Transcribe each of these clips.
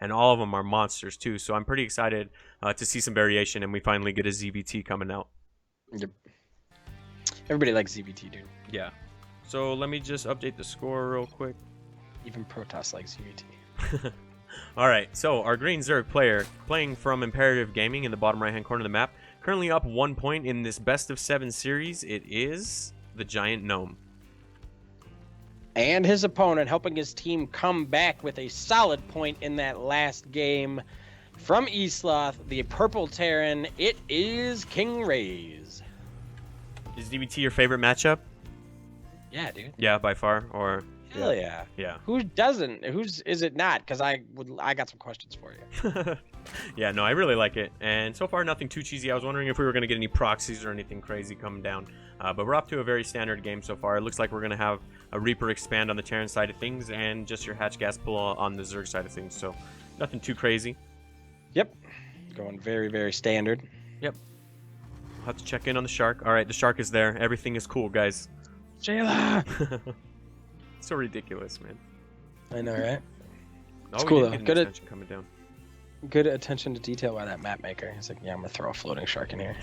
and all of them are monsters too. So I'm pretty excited to see some variation, and we finally get a ZVT coming out. Yep. Everybody likes ZVT, dude. Yeah. So let me just update the score real quick. Even Protoss likes ZVT. All right, so our green Zerg player, playing from Imperative Gaming in the bottom right-hand corner of the map, currently up 1 point in this best of 7 series. It is TheGiantNome. And his opponent helping his team come back with a solid point in that last game from eSloth, the Purple Terran. It is KingRaze. Is DBT your favorite matchup? Yeah, dude. Yeah, by far, or... Hell yeah. Yeah. Who doesn't? Who's is it not? Because I got some questions for you. Yeah, no, I really like it. And so far, nothing too cheesy. I was wondering if we were going to get any proxies or anything crazy coming down. But we're off to a very standard game so far. It looks like we're going to have a Reaper expand on the Terran side of things and just your hatch gas pull on the Zerg side of things. So nothing too crazy. Yep. Going very, very standard. Yep. I'll have to check in on the Shark. All right, the Shark is there. Everything is cool, guys. Jayla! So ridiculous, man. I know, right? It's cool, though. Good coming down. Good attention to detail by that map maker. He's like, yeah, I'm going to throw a floating shark in here.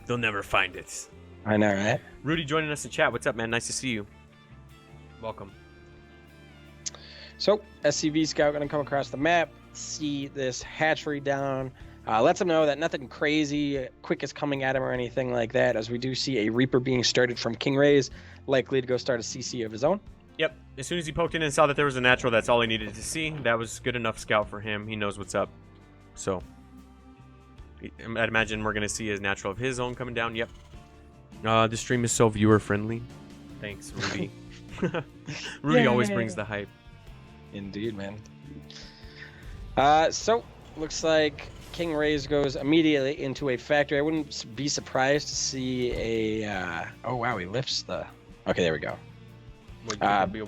They'll never find it. I know, right? Rudy joining us in chat. What's up, man? Nice to see you. Welcome. So, SCV Scout going to come across the map, see this hatchery down. Lets him know that nothing crazy quick is coming at him or anything like that, as we do see a Reaper being started from KingRaze, likely to go start a CC of his own. Yep. As soon as he poked in and saw that there was a natural, that's all he needed to see. That was good enough scout for him. He knows what's up. So, I'd imagine we're going to see his natural of his own coming down. Yep. This stream is so viewer friendly. Thanks, Rudy. Rudy always brings the hype. Indeed, man. So, looks like KingRaze goes immediately into a factory. I wouldn't be surprised to see a... oh, wow, he lifts the... Okay, there we go.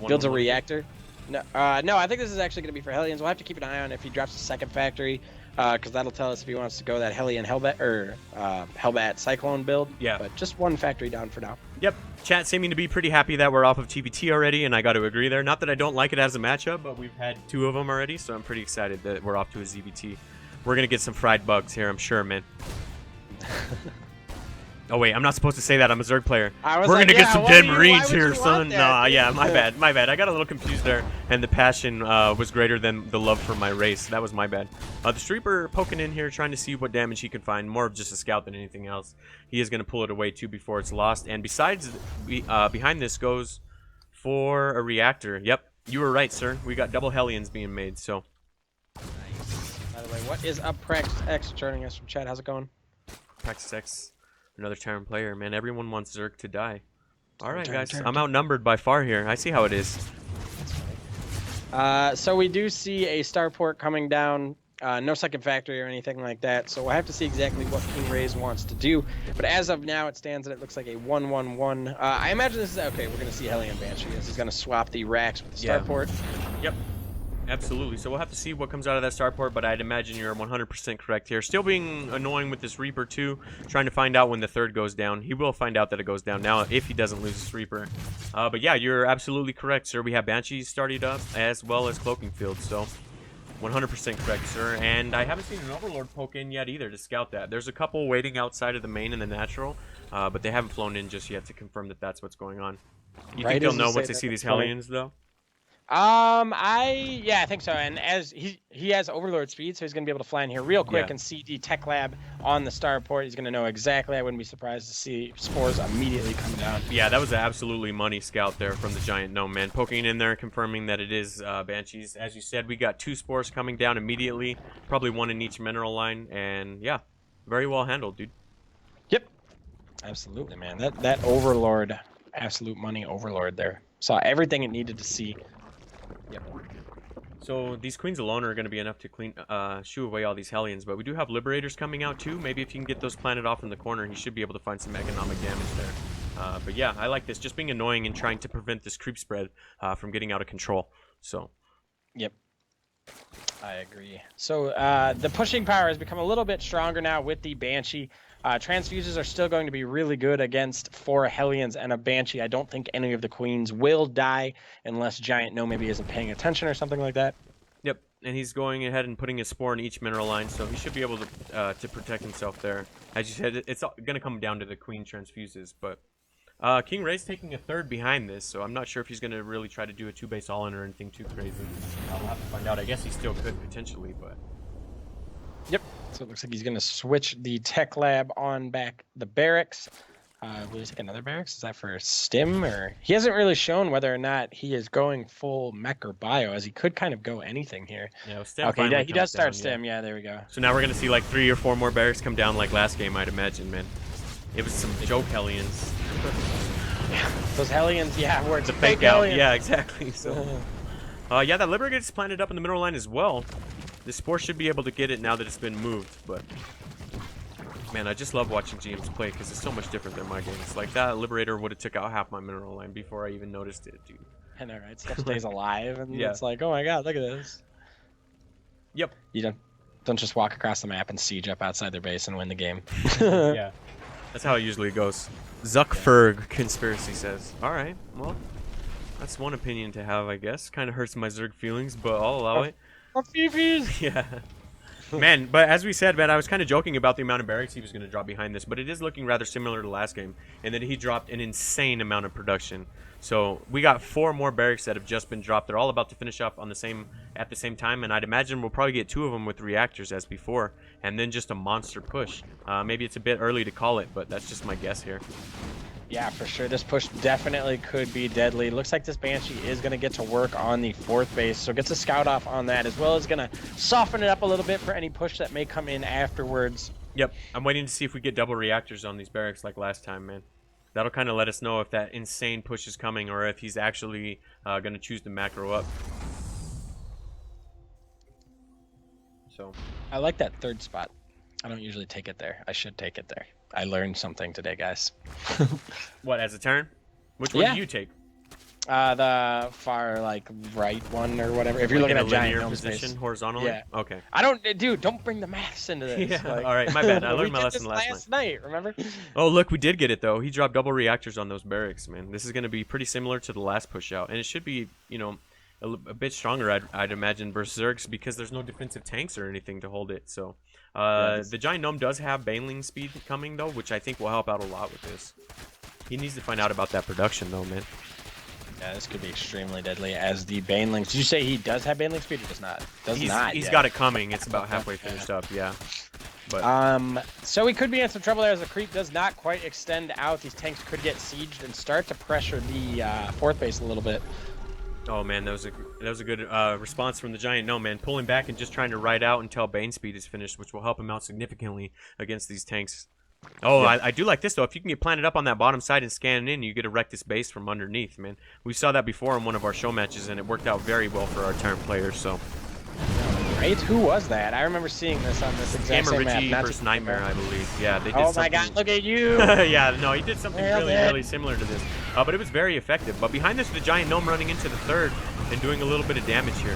Builds a reactor. No, I think this is actually going to be for Hellions. We'll have to keep an eye on if he drops a second factory, because that'll tell us if he wants to go that Hellion Hellbat or Hellbat Cyclone build. Yeah. But just one factory down for now. Yep. Chat seeming to be pretty happy that we're off of TBT already, and I got to agree there. Not that I don't like it as a matchup, but we've had 2 of them already, so I'm pretty excited that we're off to a ZBT. We're going to get some fried bugs here, I'm sure, man. Oh, wait, I'm not supposed to say that. I'm a Zerg player. We're going to get some dead Marines here, son. Nah, yeah, my bad. My bad. I got a little confused there, and the passion was greater than the love for my race. That was my bad. The Streeper poking in here, trying to see what damage he can find. More of just a scout than anything else. He is going to pull it away, too, before it's lost. And besides, behind this goes for a reactor. Yep, you were right, sir. We got double Hellions being made, so... By the way, what is up, Praxis X joining us from chat? How's it going? Praxis X. Another Terran player, man. Everyone wants Zerg to die. All right, guys. I'm outnumbered by far here. I see how it is. So we do see a starport coming down. No second factory or anything like that. So we'll have to see exactly what KingRaze wants to do. But as of now, it stands and it looks like a 1-1-1. I imagine this is... Okay, we're going to see Hellion Banshee. This is going to swap the racks with the starport. Yep. Absolutely. So we'll have to see what comes out of that starport, but I'd imagine you're 100% correct here. Still being annoying with this Reaper, too, trying to find out when the third goes down. He will find out that it goes down now if he doesn't lose his Reaper. But yeah, you're absolutely correct, sir. We have Banshees started up as well as Cloaking Fields, so 100% correct, sir. And I haven't seen an Overlord poke in yet either to scout that. There's a couple waiting outside of the main and the natural, but they haven't flown in just yet to confirm that that's what's going on. You think they'll know once they see these Hellions, though? I think so. And as he has Overlord speed, so he's gonna be able to fly in here real quick and see the tech lab on the starport. He's gonna know exactly. I wouldn't be surprised to see spores immediately come down. Yeah, that was an absolutely money scout there from the TheGiantNome, man. Poking in there, confirming that it is Banshees. As you said, we got 2 spores coming down immediately, probably 1 in each mineral line, and yeah, very well handled, dude. Yep, absolutely, man. That Overlord, absolute money Overlord there. Saw everything it needed to see. Yep. So these queens alone are going to be enough to shoo away all these Hellions, but we do have Liberators coming out too. Maybe if you can get those planted off in the corner, he should be able to find some economic damage there. But yeah, I like this. Just being annoying and trying to prevent this creep spread from getting out of control. So. Yep. I agree. So the pushing power has become a little bit stronger now with the Banshee. Transfuses are still going to be really good against 4 Hellions and a Banshee. I don't think any of the queens will die unless TheGiantNome maybe isn't paying attention or something like that. Yep. and he's going ahead and putting a spore in each mineral line, so he should be able to protect himself there. As you said, it's going to come down to the queen transfuses, but KingRaze taking a third behind this, so I'm not sure if he's going to really try to do a 2-base all-in or anything too crazy. I'll have to find out. I guess he still could potentially, but... Yep. So it looks like he's going to switch the tech lab on back the barracks. Will he take another barracks? Is that for stim, or he hasn't really shown whether or not he is going full mech or bio, as he could kind of go anything here. Yeah, well, stim. Okay, yeah, he does start down, stim. Yeah, there we go. So now we're gonna see like 3 or 4 more barracks come down like last game, I'd imagine, man. It was some joke Hellions. Yeah, those Hellions, yeah, where it's the a fake fake out. Hellion. Yeah, exactly. So, yeah, that Liberator gets planted up in the middle line as well. The Spore should be able to get it now that it's been moved, but. Man, I just love watching GMs play because it's so much different than my games. Like, that Liberator would have took out half my mineral line before I even noticed it, dude. I know, right? Stuff stays alive, and yeah. it's like, oh my god, look at this. Yep. You don't just walk across the map and siege up outside their base and win the game. Yeah. That's how it usually goes. Zuckferg conspiracy says. Alright, well, that's one opinion to have, I guess. Kind of hurts my Zerg feelings, but I'll allow it. Yeah. Man, but as we said, man, I was kind of joking about the amount of barracks he was going to drop behind this, but it is looking rather similar to last game, and then he dropped an insane amount of production. So we got 4 more barracks that have just been dropped. They're all about to finish up on at the same time, and I'd imagine we'll probably get 2 of them with reactors as before, and then just a monster push. Maybe it's a bit early to call it, but that's just my guess here. Yeah, for sure. This push definitely could be deadly. Looks like this Banshee is going to get to work on the 4th base, so gets a scout off on that, as well as going to soften it up a little bit for any push that may come in afterwards. Yep, I'm waiting to see if we get double reactors on these barracks like last time, man. That'll kind of let us know if that insane push is coming or if he's actually going to choose to macro up. So I like that 3rd spot. I don't usually take it there. I should take it there. I learned something today, guys. What, as a turn? Which one do you take? The far, like, right one or whatever. If you're like looking at linear giant position, space. horizontally? Yeah. Okay. Dude, don't bring the maths into this. Yeah, like, all right, my bad. I learned my did lesson this last night, remember? Oh, look, we did get it, though. He dropped double reactors on those barracks, man. This is going to be pretty similar to the last push out, and it should be, you know, a bit stronger, I'd imagine, versus Zergs, because there's no defensive tanks or anything to hold it, so... the Giant Gnome does have Baneling speed coming, though, which I think will help out a lot with this. He needs to find out about that production, though, man. Yeah, this could be extremely deadly as the Banelings. Did you say he does have Baneling speed or does not? He's got it coming. It's about halfway finished up, yeah. But so he could be in some trouble there as the creep does not quite extend out. These tanks could get sieged and start to pressure the 4th base a little bit. Oh man, that was a good response from the Giant Gnome, man. Pulling back and just trying to ride out until Bane speed is finished, which will help him out significantly against these tanks. Oh, yeah. I do like this, though. If you can get planted up on that bottom side and scan in, you get to wreck this base from underneath, man. We saw that before in one of our show matches, and it worked out very well for our turn players, so... Right? Who was that? I remember seeing this on this exact same map. Not versus Nightmare, I believe. Yeah, they did something... Oh my god, look at you! Yeah, no, he did something really similar to this. But it was very effective. But behind this, the Giant Gnome running into the 3rd and doing a little bit of damage here.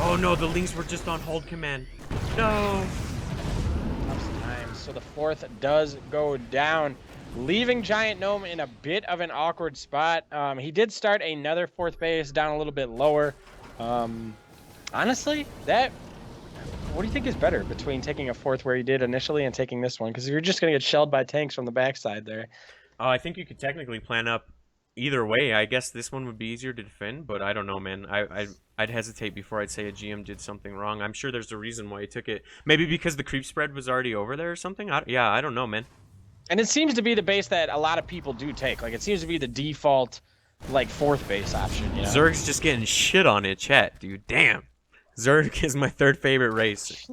Oh no, the Lings were just on hold command. No! So the 4th does go down, leaving Giant Gnome in a bit of an awkward spot. He did start another 4th base down a little bit lower. Honestly, what do you think is better between taking a 4th where he did initially and taking this one? Because you're just going to get shelled by tanks from the backside there. Oh, I think you could technically plan up either way. I guess this one would be easier to defend, but I don't know, man. I'd hesitate before I'd say a GM did something wrong. I'm sure there's a reason why he took it. Maybe because the creep spread was already over there or something? Yeah, I don't know, man. And it seems to be the base that a lot of people do take. Like, it seems to be the default, like, 4th base option, you know? Zerg's just getting shit on it, chat, dude. Damn. Zerg is my 3rd favorite race.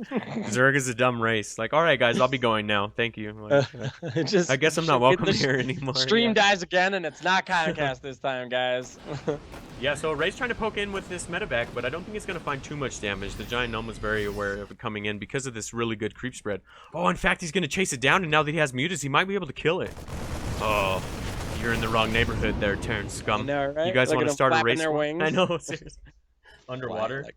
Zerg is a dumb race. Like, all right, guys, I'll be going now. Thank you. Like, I guess I'm not welcome here anymore. Stream dies again, and it's not Kinecast this time, guys. Yeah, so Ray's trying to poke in with this medevac, but I don't think it's going to find too much damage. The Giant Gnome was very aware of it coming in because of this really good creep spread. Oh, in fact, he's going to chase it down, and now that he has Mutas, he might be able to kill it. Oh, you're in the wrong neighborhood there, Terran scum. I know, right? You guys want to start a race? Their wings. I know, seriously. Underwater. Like,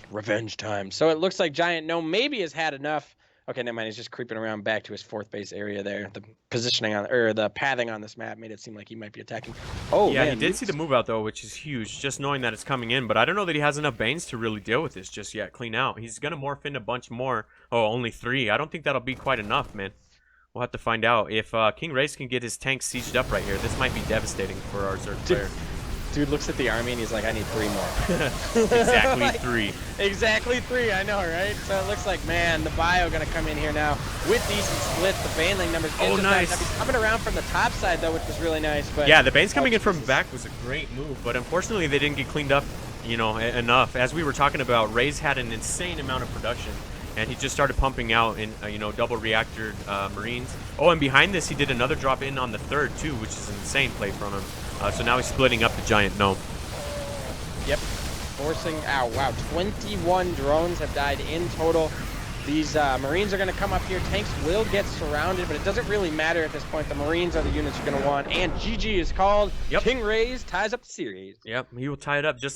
revenge time. So it looks like Giant Gnome maybe has had enough Okay, never mind. He's just creeping around back to his 4th base area there. The positioning on, or the pathing on this map made it seem like he might be attacking. Oh, yeah, man, he did see the move out though, which is huge. Just knowing that it's coming in, but I don't know that he has enough Banes to really deal with this just yet. Clean out. He's gonna morph in a bunch more. Oh, only 3. I don't think that'll be quite enough, man. We'll have to find out. If KingRaze can get his tank sieged up right here, this might be devastating for our Zerg player. Dude looks at the army and he's like, I need 3 more. Exactly Like, 3. Exactly 3, I know, right? So it looks like, man, the bio gonna come in here now with decent splits. The Baneling numbers. Oh, nice. He's coming around from the top side though, which was really nice. But yeah, the Bane's coming in from back was a great move, but unfortunately they didn't get cleaned up, you know, enough. As we were talking about, Raze had an insane amount of production, and he just started pumping out in, you know, double reactor Marines. Oh, and behind this he did another drop in on the 3rd too, which is an insane play from him. So now he's splitting up the giant gnome. Yep. Forcing, ow, wow, 21 drones have died in total. These Marines are going to come up here. Tanks will get surrounded, but it doesn't really matter at this point. The Marines are the units you're going to want. And GG is called. Yep. KingRaze ties up the series. Yep, he will tie it up just